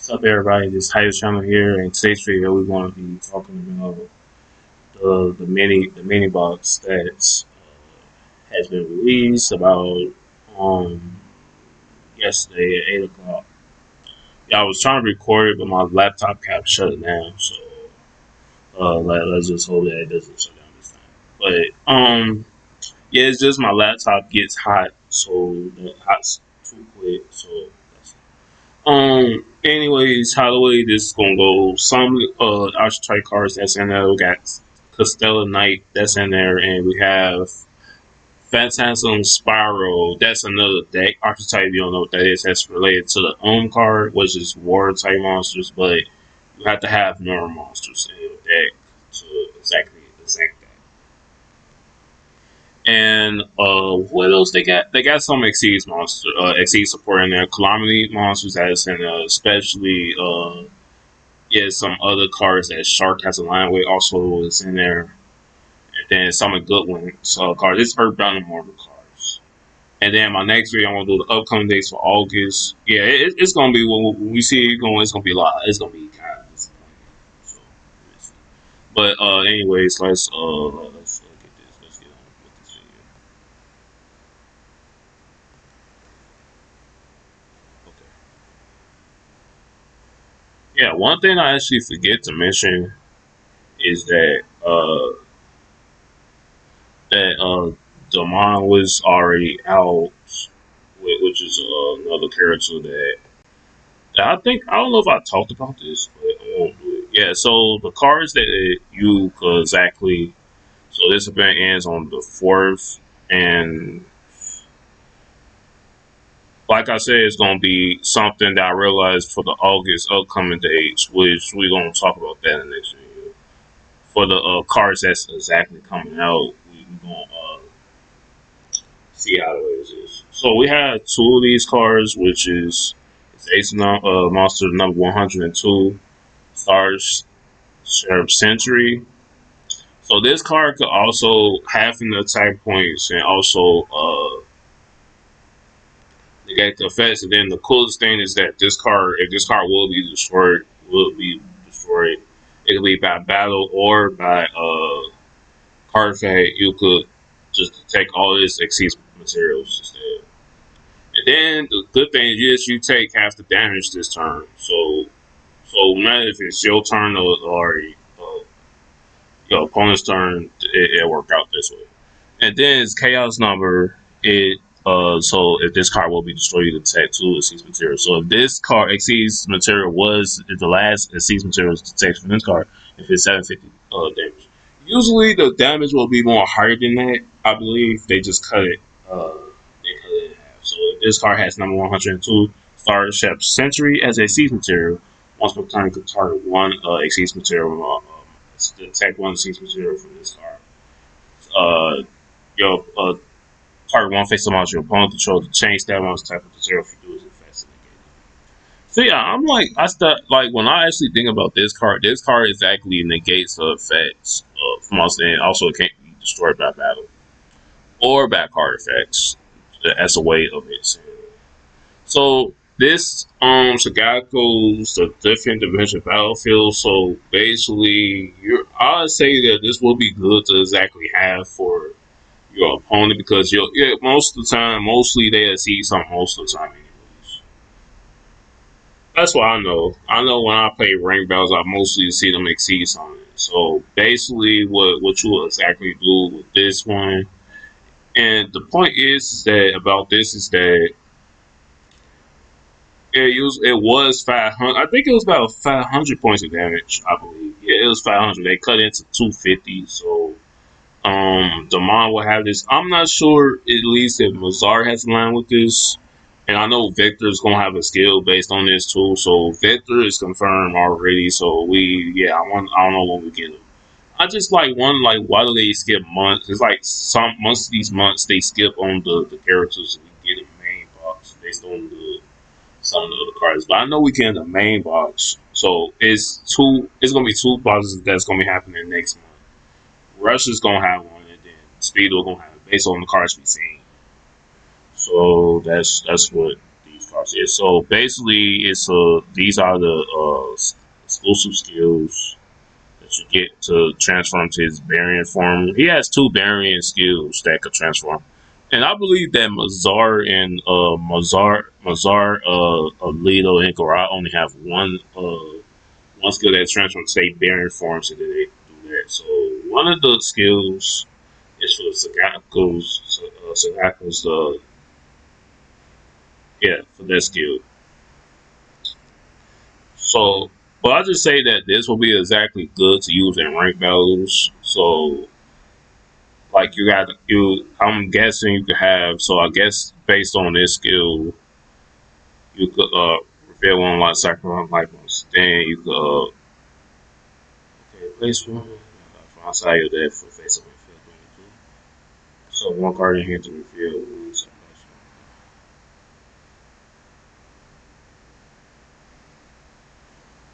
What's up, everybody? This Titus channel here, and today's video we're going to be talking about the mini box that has been released about um yesterday at 8 o'clock. Yeah, I was trying to record it, but my laptop kept shutting down. So let's just hope that it doesn't shut down this time. But yeah, it's just my laptop gets hot, so the hot's too quick. So anyways, how the way this is gonna go, some archetype cards that's in there. We got Castella Knight that's in there, and we have Phantasm Spiral. That's another deck archetype. You don't know what that is. That's related to the card, which is war type monsters, but you have to have normal monsters in your deck to exactly the same deck. And what else they got? They got some Xyz monster, Xyz support in there. Calamity monsters that's in there, especially yeah, some other cards that Shark has a line with also is in there. And then some of Goodwin's cards. It's Earthbound and Mortal cards. And then my next video, I'm gonna do the upcoming dates for August. Yeah, it's gonna be when we see it going. It's gonna be a lot. It's gonna be kind of disappointing. So, but anyways, let's get this. Let's get on with this video. Okay. Yeah, one thing I actually forget to mention is that dumon was already out, which is another character that I think I don't know if I talked about this, but I won't do it. Yeah, so the cards that you could exactly. So this event ends on the 4th, and like I said, it's gonna be something that I realized for the August upcoming dates, which we're gonna talk about that in the next video. For the cards that's exactly coming out, we're gonna see how it is. So we have two of these cards, which is Ace Monster number 102, Stars Sheriff Century. So this card could also have an attack points and also negate the effects. And then the coolest thing is that this card, if this card will be destroyed, it could be by battle or by card effect. You could just take all this Xyz materials instead. And then the good thing is you take half the damage this turn. So no matter if it's your turn or your opponent's turn, it work out this way. And then it's chaos number. So if this card will be destroyed, you can attack 2 Xyz material. So if this card Xyz material was the last Xyz material detected from this card, if it's 750 damage. Usually the damage will be more higher than that. I believe they just cut it. They cut it in half. So if this card has number 102 Star Shep Century as a Xyz material, once per turn, you can target one Xyz material. Attack one Xyz material from this card. Your target one face amount your opponent control to change that one's type of material if you do is infested. So yeah, I'm like when I actually think about this card exactly negates the effects from us, and also it can't be destroyed by battle or by card effects. That's a way of it. So this Sagako the different dimension battlefield. So basically, I'd say that this will be good to exactly have for your opponent because most of the time, mostly they see something most of the time anyways. That's what I know. I know when I play ring bells, I mostly see them exceed something. So basically, what you will exactly do with this one, and the point is that about this is that it was 500. I think it was about 500 points of damage. I believe. Yeah, it was 500. They cut into 250. So Damon will have this. I'm not sure at least if Mazar has a line with this. And I know Victor's gonna have a skill based on this too. So Victor is confirmed already. So I don't know when we get him. I just like why do they skip months? It's like some most of these months they skip on the characters we get in the main box based on some of the other cards. But I know we get in the main box. So it's gonna be two boxes that's gonna be happening next month. Russia's gonna have one, and then Speedo gonna have it based on the cards we've seen. So that's what these cards. Yeah. So basically, it's these are the exclusive skills that you get to transform to his variant form. He has two variant skills that could transform. And I believe that Alito, and Garat only have one skill that transforms to their variant form, so that they do that. So one of the skills is for Sagaku's yeah, for that skill. So, but I just say that this will be exactly good to use in rank battles. So, like I'm guessing you could have. So I guess based on this skill, you could reveal one life cycle on life ones. Then you could okay, place one outside your deck for face up and field 22. So one card in here to reveal.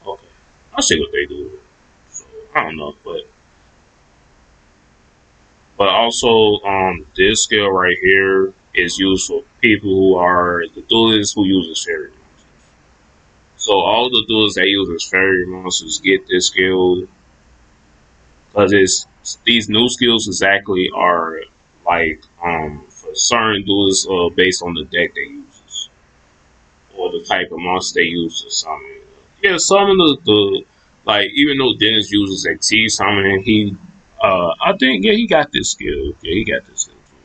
Okay, I'll see what they do. So I don't know, but also this skill right here is used for people who are the duelists who uses fairy monsters. So all the duelists that uses fairy monsters get this skill because it's these new skills exactly are like for certain duelists based on the deck they uses or the type of monster they use to summon. Yeah, some of the like even though Dennis uses XT summoning, he I think yeah he got this skill. Yeah, he got this skill too.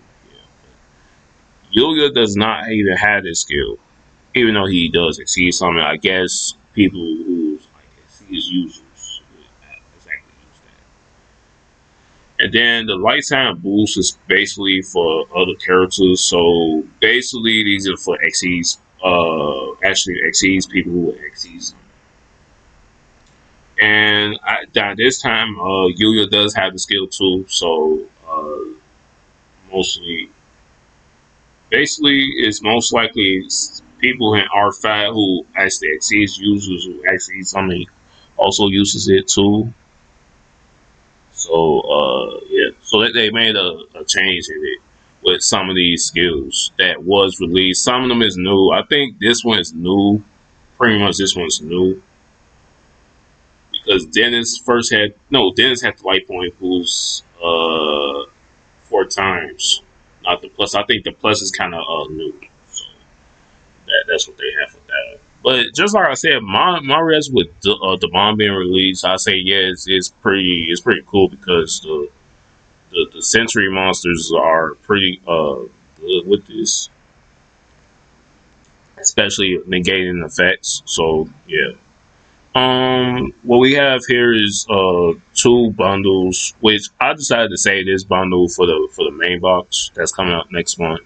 Yeah. Yugioh does not even have this skill, even though he does exceed summon. I guess people who like exceed users would exactly use that. And then the lifetime boost is basically for other characters. So basically, these are for exceeds. Actually exceeds people who exceeds. And this time, Yuya does have the skill too. So mostly, basically, it's most likely people in R5 who actually exceeds users who actually somebody also uses it too. So yeah, so they made a change in it with some of these skills that was released. Some of them is new. I think this one is new. Pretty much this one's new because Dennis had the light point boost 4 times. Not the plus. I think the plus is kind of new. So that's what they have for that. But just like I said, my res with the bomb being released, I say yeah, it's pretty cool because the sensory monsters are pretty good with this, especially negating effects. So yeah. What we have here is two bundles, which I decided to save this bundle for the main box that's coming out next month.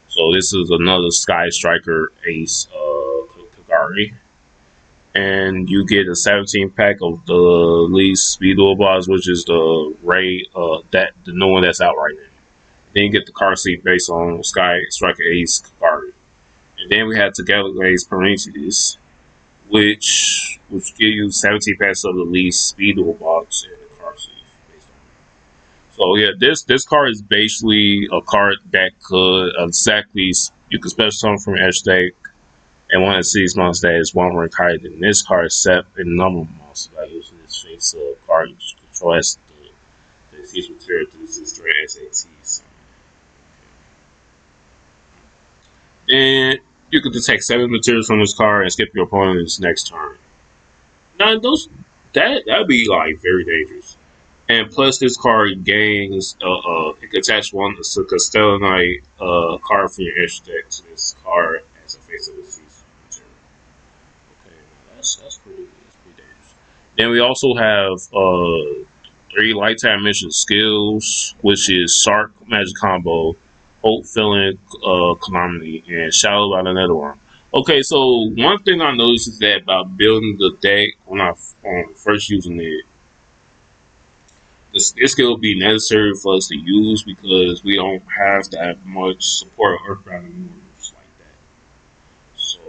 So this is another Sky Striker Ace Kagari, and you get a 17 pack of the least viedo box, which is the Ray that the new one that's out right now. Then you get the car seat based on Sky Striker Ace Kagari, and then we have Together Ace Prometheus, which give you 17 packs of the least speedo box and the car seat. So yeah, this card is basically a card that could exactly you can special summon from edge deck and one of these monsters that is one rank higher than this card except in normal monsters by using this face card you control as the sees material through this straight SATs. Then you can detect 7 materials from this card and skip your opponent's next turn. Now those that'd be like very dangerous. And plus, this card gains it can attach one Castellanite card from your edge deck to this card as a face of the season material. Okay, that's pretty dangerous. Then we also have 3 lifetime mission skills, which is Shark Magic Combo, Hope Filling Calamity, and Shadow by the Netherworm. Okay, so one thing I noticed is that by building the deck when I first using it, this skill will be necessary for us to use because we don't have to have much support of Earthbound moves like that. So,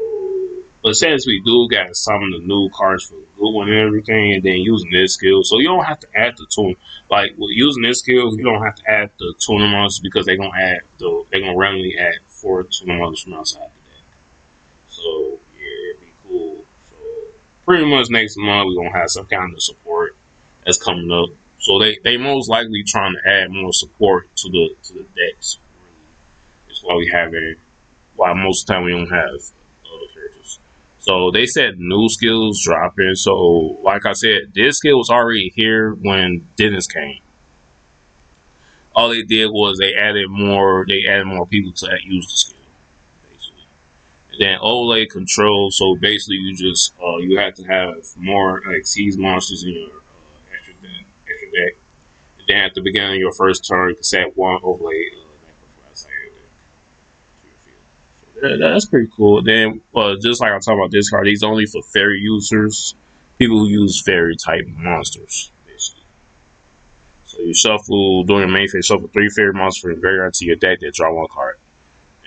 but since we do got some of the new cards for the good one and everything, and then using this skill, so you don't have to add the tune. Like with using this skill, you don't have to add the tuner monsters because they're gonna randomly add 4 tuner monsters from outside the deck. pretty much next month we're gonna have some kind of support that's coming up. So they most likely trying to add more support to the decks. That's why we have it. Why most of the time we don't have other characters. So they said new skills dropping. So like I said, this skill was already here when Dennis came. All they did was they added more. They added more people to use the skill, basically. And then overlay control. So basically, you have to have more like seize monsters in your extra deck. Extra deck. And then at the beginning of your first turn, you can set one overlay outside your deck to your field. So that's pretty cool. Then, just like I'm talking about this card, these only for fairy users, people who use fairy type monsters, basically. So you shuffle during your main phase, shuffle 3 fairy monsters from your graveyard to your deck that draw 1 card.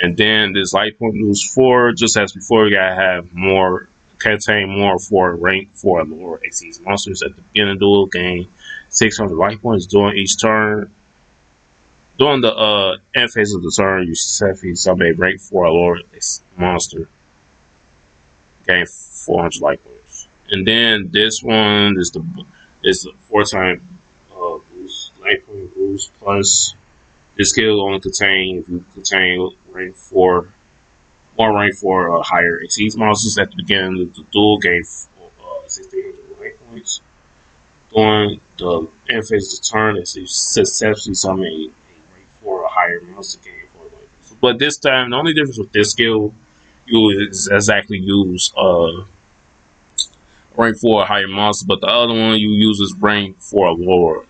And then this light point moves 4, just as before, you gotta have more, contain more for rank 4 lower XC's monsters at the beginning of the duel. Gain 600 light points during each turn. During the end phase of the turn, you successfully summon a rank 4 lower monster. Gain 400 light points. And then this one is the 4-time boost, light point boost plus. This skill only contain if you contain rank 4, more rank 4 or higher exceeds monsters at the beginning of the duel. Gain 1600 light points. During the end phase of the turn, if you successfully summon a rank 4 or higher monster, gain 4 light points. But this time, the only difference with this skill, you exactly use rank 4 or higher monster, but the other one you use is rank 4 or lower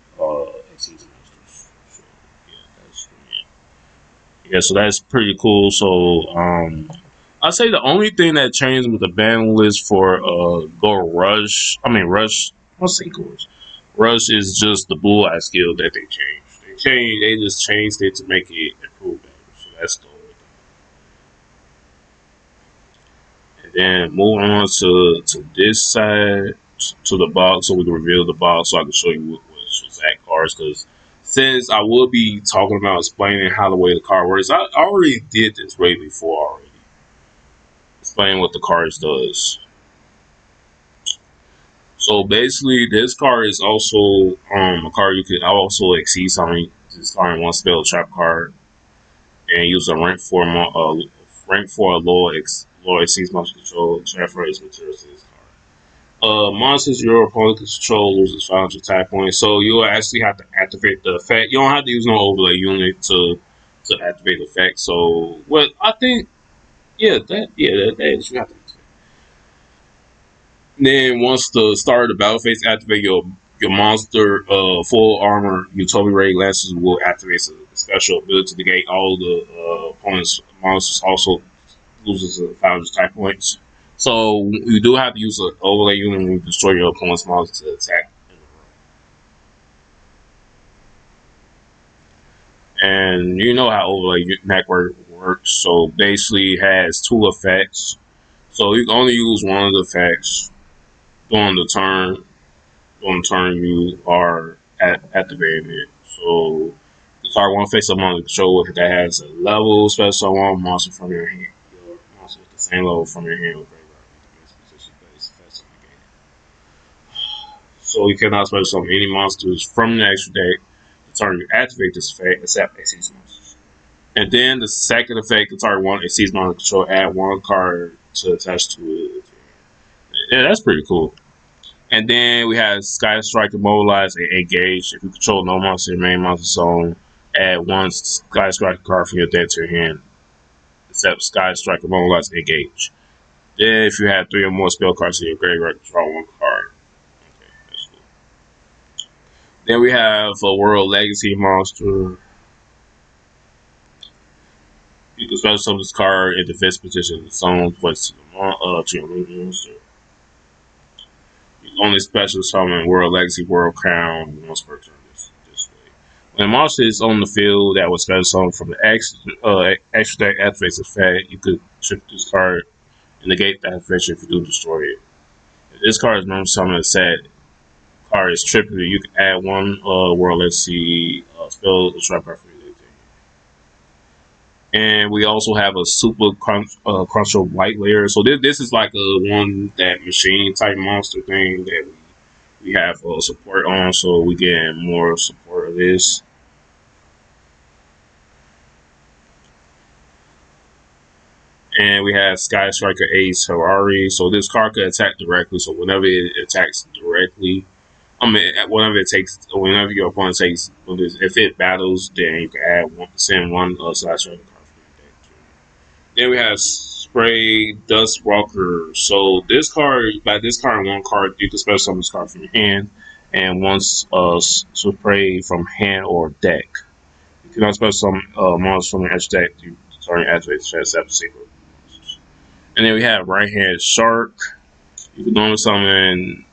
exceeds monsters. So, yeah, so that's pretty cool. So I'd say the only thing that changed with the ban list for Go Rush, I mean Rush, I'll say Go Rush. Rush is just the Blue Eye skill that they changed. They just changed it to make it improve better. So that's the only thing. And then moving on to this side, to the box, so we can reveal the box, so I can show you what was at cards. Because since I will be talking about explaining how the way the card works, I already did this way before already. Explain what the cards does. So basically, this card is also a card you could also exceed something. This card one spell trap card and use a rank 4 lower exceeds monster control. Transfer its materials to this card. Monsters your opponent control loses 500 attack points. So you'll actually have to activate the effect. You don't have to use no overlay unit to activate the effect. So what I think, that is you have to. Then once the start of the battle phase, activate your monster full armor utility raid lances will activate a special ability to negate all the opponent's monsters. Also loses 500 type points. So you do have to use an overlay unit when you destroy your opponent's monster to attack. And you know how overlay network works. So basically it has 2 effects. So you can only use one of the effects during the turn. On turn you are activating it. So the target one face up on the control that has a level special one monster from your hand. Your monster with the same level from your hand with graveyard position base effects on the game. So you cannot special summon any monsters from the extra deck. The turn you activate this effect except exceeds monsters. And then the second effect, the target one exceeds monster control, add 1 card to attach to it. Yeah, that's pretty cool. And then we have Sky Striker Mobilize and Engage. If you control no monster in your main monster zone, add 1 Sky Striker card from your deck to your hand. Except Sky Striker Mobilize and Engage. Then if you have 3 or more spell cards in your graveyard, draw 1 card. Okay, that's cool. Then we have a World Legacy monster. You can special summon this card in defense position in the zone, place to your monster. Only special summon World Legacy, World Crown once per turn this way. When a monster is on the field that was special summoned from the extra deck activates effect, you could trip this card and negate that effect if you do destroy it. If this card is known to summon a set card is tripped, you can add 1 World Legacy spell to trap card for you. And we also have a super cruncher white layer. So this is like a one that machine type monster thing that we have support on. So we get more support of this. And we have Sky Striker Ace Ferrari. So this card can attack directly. So whenever it attacks directly, I mean, whenever your opponent takes, if it battles, then you can add one, send one Sky Striker card from your deck. Then we have Spray Dust Walker. So this card, by this card, one card, you can special summon this card from your hand, and once spray from hand or deck. You can also special summon monsters from your edge deck. You turn your activate fast after secret. And then we have Right Hand Shark. You can normally summon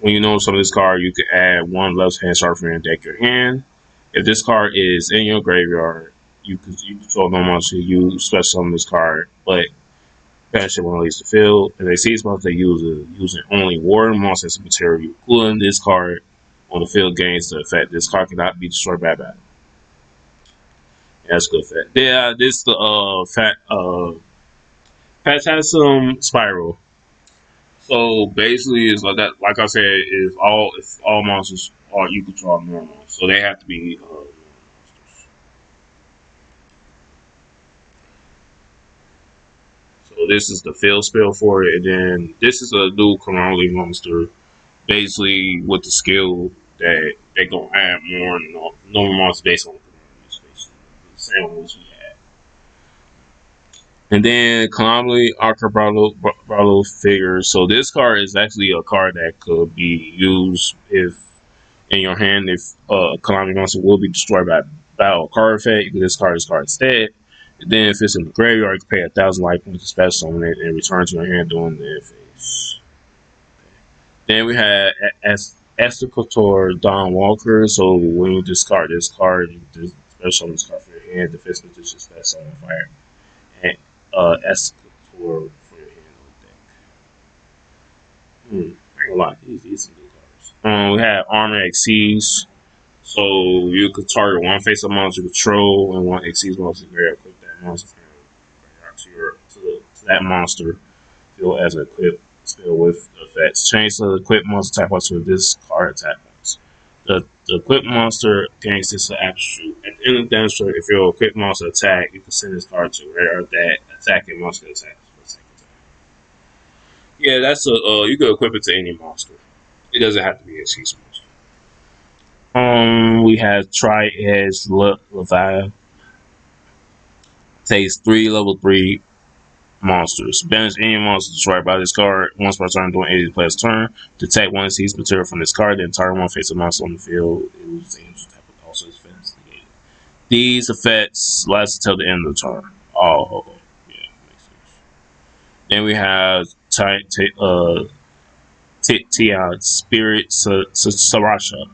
when you know some of this card, you can add one left hand shark from your deck your hand. If this card is in your graveyard, you control no monster, you special summon this card, but banish it when it leaves the field. If they see this monster, they use it using only warden monster as a material. Pulling this card on the field gains the effect. This card cannot be destroyed by battle. Yeah, that's good effect. Yeah, this the Phantasm Spiral. So basically, it's like that. Like I said, is all if all monsters are you control normal, so they have to be. So this is the field spell for it, and then this is a new Chronology monster, basically with the skill that they gonna add more normal monsters based on the same ones we had. And then Calamity Archer Bravo figures. So this card is actually a card that could be used if in your hand if Calamity monster will be destroyed by battle card effect. You can discard this card instead. And then if it's in the graveyard, you can pay 1,000 life points to special summon it and return to your hand during the phase. Then we had Esticator Don Walker. So when you discard this card, you just special summon this card for your hand. Defense position special summon fire. And Esticator for your hand on deck. I ain't gonna lie, these some good cards. We had Armor Exceeds. So you could target one face-up monster you control and one exceeds monster you equip that monster to that monster field as an equip skill with effects. Change the equip monster type to this card attack points. The equip monster gains this attribute. At the end of the damage turn, if your equip monster attack, you can send this card to rare that attacking monster attack. Yeah, that's a you can equip it to any monster. It doesn't have to be a exceeds monster. We have Tri-Edge Leviathan. Takes 3 level 3 monsters. Banish any monster destroyed by this card once per turn during 80 player's turn. Detect one seized material from this card, then target one face of monster on the field. It loses the angel type of also defense. These effects last until the end of the turn. Oh, yeah, makes sense. Then we have Spirit Sarasha.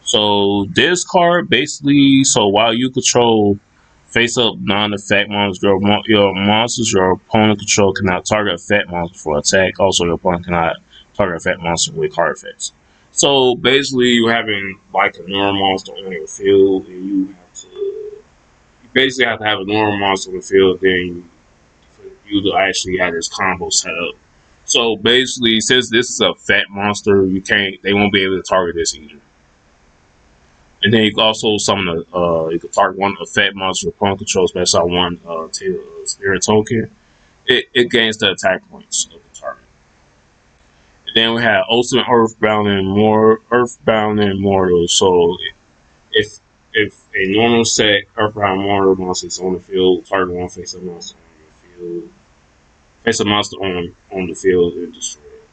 So this card basically, so while you control face-up non-effect monsters, your monsters your opponent control cannot target effect monsters for attack. Also, your opponent cannot target effect monsters with card effects. So basically, you're having like a normal monster on your field, and you basically have to have a normal monster on the field. Then for you to actually have this combo set up. So basically, since this is a fat monster, they won't be able to target this either. And then you can also summon you can target one effect monster your opponent controls based on one spirit token. It gains the attack points of the target. And then we have Ultimate Earthbound and Immortal. So if a normal set Earthbound Immortal monster is on the field, target one face up monster on your field. Face a monster on the field and destroy it.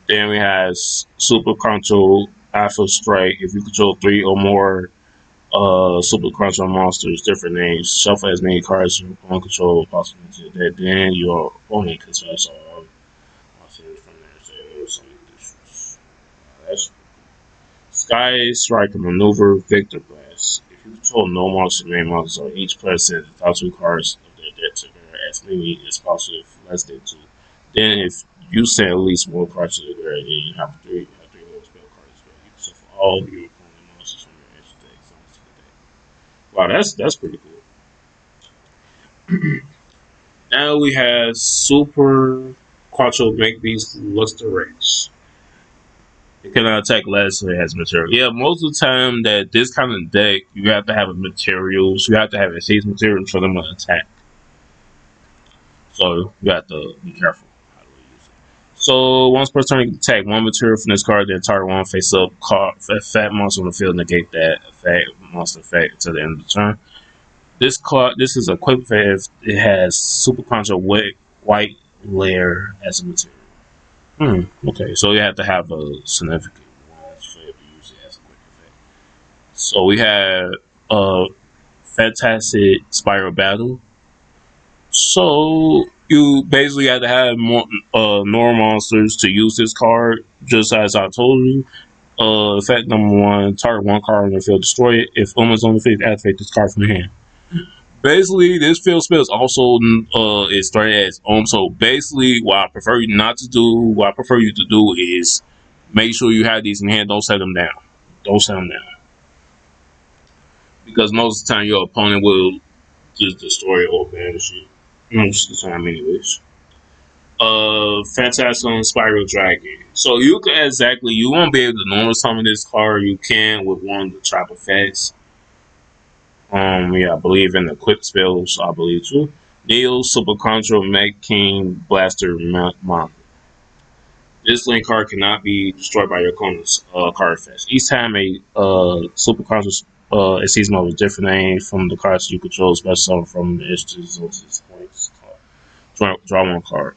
Then we have Super Control Alpha Strike. If you control 3 or more Super Crunch on monsters, different names. Shuffle as many cards you want control possible that then your opponent can special all monsters from there. So that's Sky Striker Maneuver Victor Blast. If you control no monster main monsters on each player sends the top 2 cards of their deck to their as many as possible if less than 2. Then if you send at least 1 card to the grave, then you have 3 more spell cards. You can shuffle all of your opponent monsters from your edge deck to the deck. Wow, that's pretty cool. Now we have Super Quattro Make Beast Luster Rex. It cannot attack less than it has material. Yeah, most of the time that this kind of deck, you have to have materials. You have to have a safe materials for them to attack. So you have to be careful how to use it. So once per turn, you can attack one material from this card. Then target one face up card fat monster on the field. Negate that fat monster effect until the end of the turn. This card, this is a quick phase. It has super contra white layer as a material. Okay, so you have to have a significant one to use it as a quick effect. So we have a fantastic spiral battle. So you basically have to have more normal monsters to use this card. Just as I told you. Effect number one: target one card on the field, destroy it. If Uma's on the field, activate this card from your hand. Basically, this field spell is also is started as So basically, what I prefer you not to do, what I prefer you to do is make sure you have these in hand. Don't set them down. Don't set them down because most of the time your opponent will just destroy it or banish it. Most of the time, anyways. Phantasm Spiral Dragon. So you won't be able to normal summon this card. You can with one of the trap effects. Yeah, I believe in the quick spells, I believe too. Neo Super Control Mech King Blaster Monk. This link card cannot be destroyed by your opponent's card effects. Each time a Super Control it sees a different name from the cards you control, special from the instance points. Draw one card.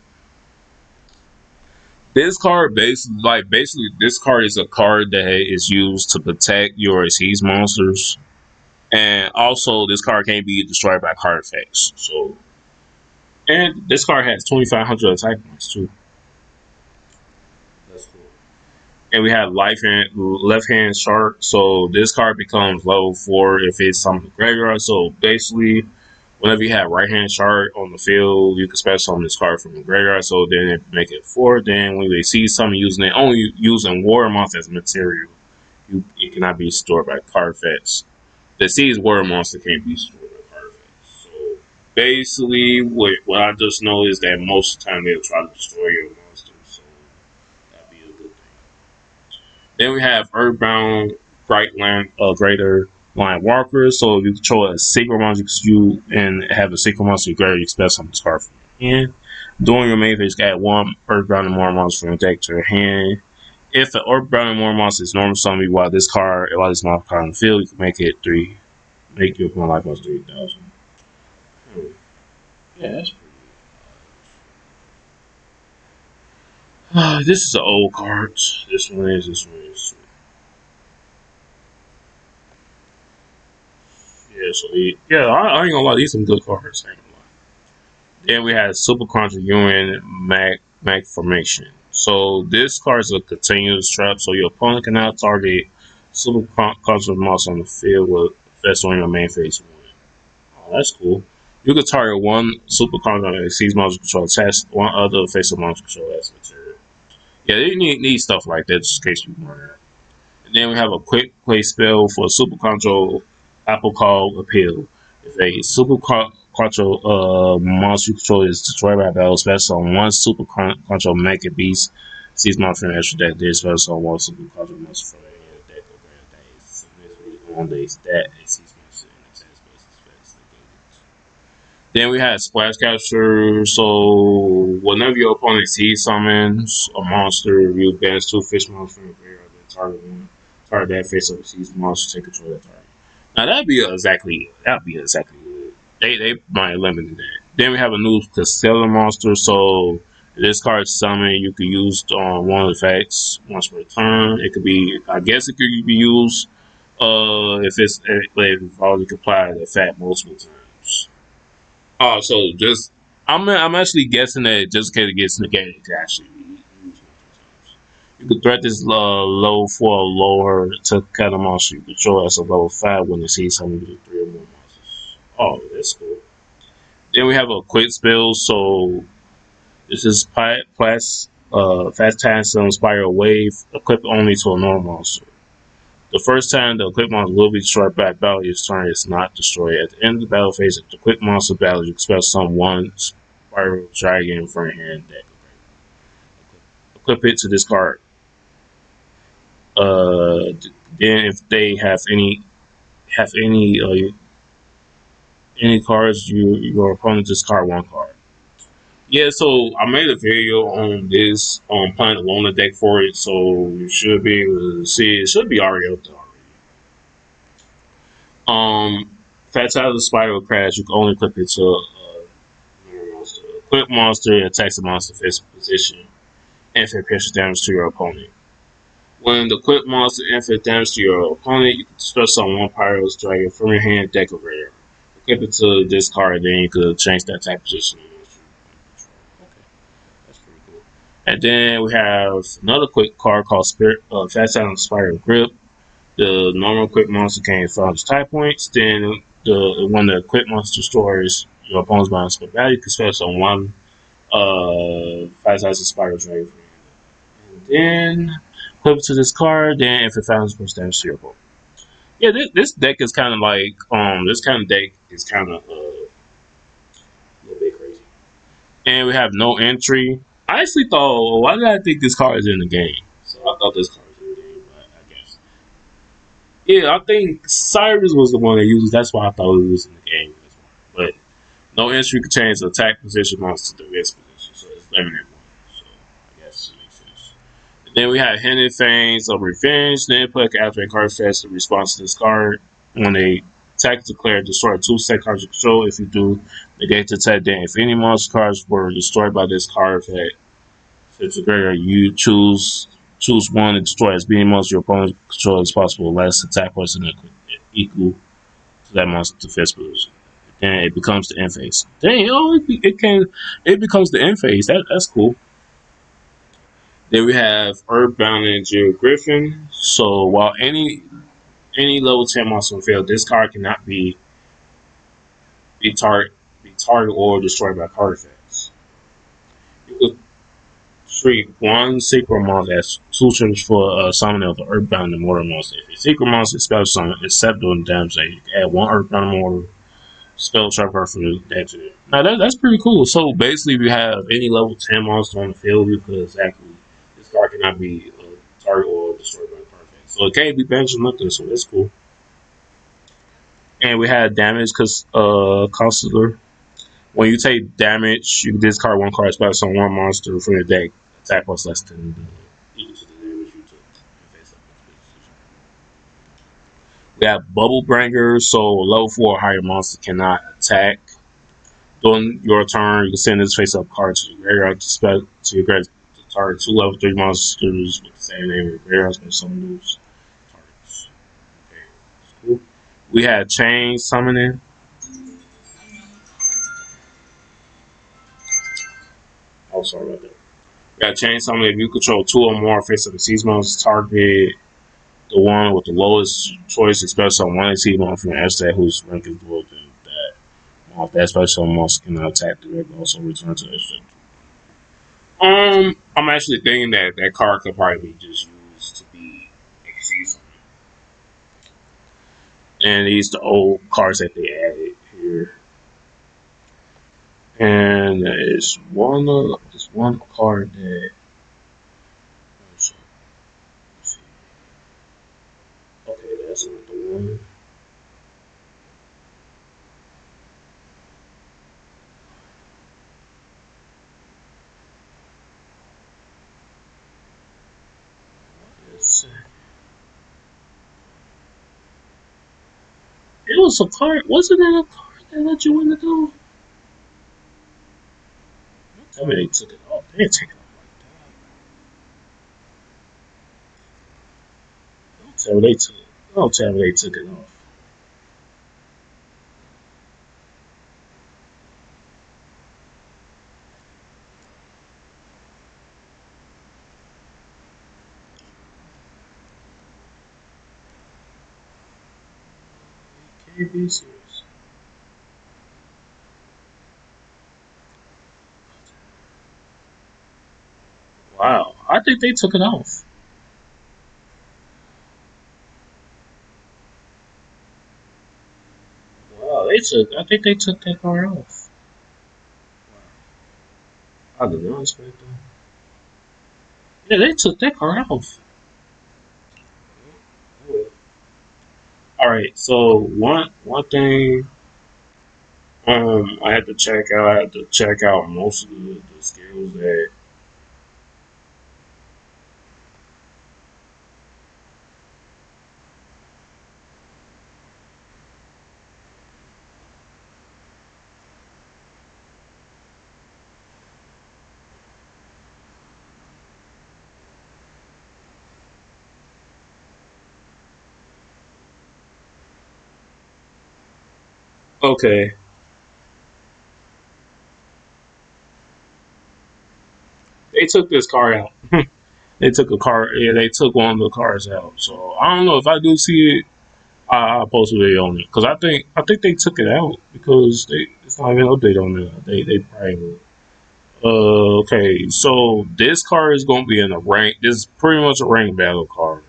This card basically this card is a card that is used to protect your seas monsters. And also, this card can't be destroyed by card effects. So, and this card has 2,500 attack points too. That's cool. And we have left hand shark. So this card becomes level 4 if it's something the graveyard. So basically, whenever you have right hand shark on the field, you can special summon this card from the graveyard. So then if make it 4, then when they see someone using it, only using war monster as material, it cannot be stored by card effects. The Seas War monster can't be stored by card effects. So basically, what I just know is that most of the time they'll try to destroy your monster. So that'd be a good thing. Then we have Earthbound Greater Line Walker. So if you control a secret monster you and have a secret monster greater, you expect something to card from your hand. During your main phase, add one Earthbound and more monster from your deck to your hand. If an Earthbound and more monster is normal summon while this monster card on the field, you can make it 3. Make your opponent life plus 3,000. Yeah, that's pretty. This is an old card. This one is. Yeah, so I ain't gonna lie, these some good cards. I ain't gonna lie. Then we had Super Contra Union Mag Formation. So this card is a continuous trap, so your opponent cannot target Super Contra monster on the field with that's on your main phase 1. Oh, that's cool. You can target one Super Contra that sees monster control attached, one other face of monster control as material. Yeah, they need stuff like that just in case you run out. And then we have a quick play spell for Super Control Apple Call Appeal. If a Super Control monster you control is destroyed by battle, special on one Super Control Make a Beast, sees monster from extra deck, there's special on one Super Control monster from the deck of that is significantly on the stat, it sees monster in the test basis. Then we had Splash Capture. So whenever your opponent sees summons a monster, you banish 2 fish monsters from your graveyard, then target that face up sees monster, take control of that target. Now that'd be exactly good. They might eliminate that. Then we have a new Castellar monster. So this card summon you can use on one of the effects once per turn. It could be, I guess it could be used if you can apply the effect multiple times. Oh, so just I'm actually guessing that just in case it gets negated, it can actually be used multiple times. You can threat this low 4 or lower to cut a monster you control as a level 5 when it sees something with 3 or more monsters. Oh, that's cool. Then we have a quick spell. So this is fast time some spiral wave equipped only to a normal monster. The first time the equipped monster will be destroyed by battle, its turn is not destroyed. At the end of the battle phase, if the equipped monster battle, you expel some one spiral dragon from your hand deck. Equip it to this card. Then if they have any cards, your opponent discard one card. Yeah, so I made a video on this playing the Lona deck for it, so you should be able to see it. It should be already up there already. Fats out of the spiral crash, you can only equip it to monster. Equip monster attacks the monster face position and inflict pressure damage to your opponent. When the equipped monster inflicts damage to your opponent, you can special summon one Pyro's Dragon from your hand deck of rare. Equip it to this card, then you could change that attack position. Okay, that's pretty cool. And then we have another quick card called Spirit, Fast Sound Spiral Grip. The normal quick monster gain 500 type points. Then when the quick monster destroys your opponent's balance for value, you can special on one Fast Sound Spiral Dragon. And then equip it to this card. Then if it finds push damage to your opponent. Yeah, this deck is kind of like this kind of deck is kind of a little bit crazy. And we have no entry. I actually thought, why did I think this card is in the game? So I thought this card was in the game, but I guess. Yeah, I think Cyrus was the one that used it. That's why I thought it was in the game. But no entry can change the attack position monster to the risk position, so it's limited one. So I guess it makes sense. And then we have Hidden Fangs of Revenge. Then play after a card fetch the response to this card. When they attack declared, destroy two set cards you control. If you do, negate the attack. Then if any monster cards were destroyed by this card effect, it's a graveyard. You choose one to destroy as many monsters your opponent controls as possible. Last attack person equal to that monster defense position. Then it becomes the end phase. Dang, it becomes the end phase. That's cool. Then we have Earthbound and Jill Griffin. So while any level 10 monster will fail, this card cannot be target or destroyed by card effects. You could treat one secret monster as two triggers for summoning of the Earthbound Immortal monster. If a secret monster is spell summoned, except doing damage, you can add one Earthbound Immortal spell trap card from that to it. Now that's pretty cool. So basically, if you have any level 10 monster on the field, you could exactly this card cannot be target or destroyed by card effects. So it can't be banished or nothing. So that's cool. And we had damage because Consular. When you take damage, you can discard one card special on one monster from your deck. Attack plus less than equal to the damage you took. We have Bubble Bringer, so level 4 or higher monster cannot attack. During your turn, you can send this face up card to your graveyard to your graveyard to target two level 3 monsters with the same name of your graveyard and summon those targets. Okay, that's cool. We had Chain Summoning. Oh, sorry about that. We got Chain Summoning. If you control two or more face up the seas monsters, target the one with the lowest choice, especially on one AC monster from Aztec whose rank is lower than that. If that special monster cannot attack the red, also return to Aztec. I'm actually thinking that that card could probably be just used to be AC something. And these the old cards that they added here. And it's one card that let's see. Okay, that's not the one. Let's see. It was a card. Wasn't it a card that let you win the duel? Tell me they took it off. They didn't take it off like that. Don't tell me they took it. Don't tell me they took it off. Can't be serious. Wow, I think they took it off. I think they took that card off. I did not expect that. Yeah, they took that card off. All right, so one thing I had to check out. I had to check out most of the skills that. Okay, they took this card out. They took a card. Yeah, they took one of the cards out. So I don't know if I do see it. I'll post a video on it because I think they took it out because it's not even an update on it. They probably will. Okay, so this card is going to be in a rank. This is pretty much a rank battle card.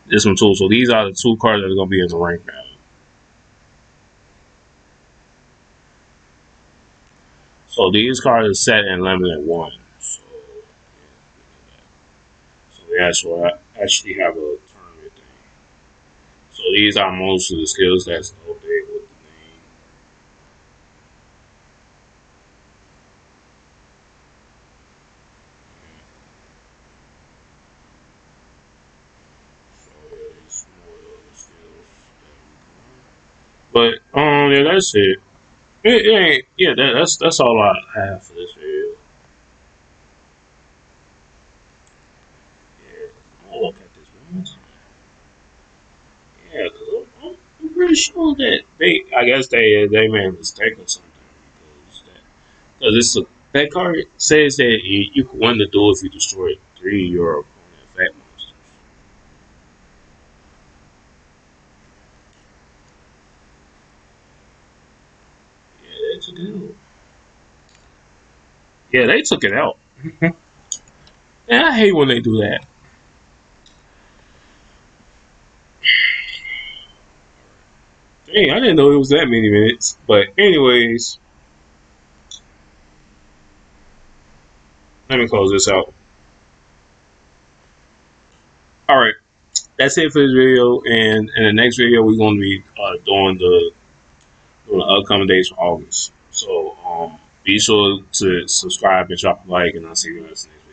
This one too. So these are the two cards that are going to be in the rank battle. So these cards are set in limited one. So we actually have a tournament thing. So these are most of the skills that's updated with the name. So yeah, these more of the skills that we can. But yeah, that's it. It ain't yeah. That's all I have for this video. Yeah, I'm gonna look at this one. Yeah, cause I'm pretty sure that I guess they made a mistake or something because it's that card says that you can win the duel if you destroy three of your opponent fat monsters. Yeah, they took it out. Yeah, they took it out. And I hate when they do that. Dang, I didn't know it was that many minutes. But anyways, let me close this out. All right, that's it for this video. And in the next video, we're going to be doing the upcoming dates for August. So be sure to subscribe and drop a like, and I'll see you in the next video.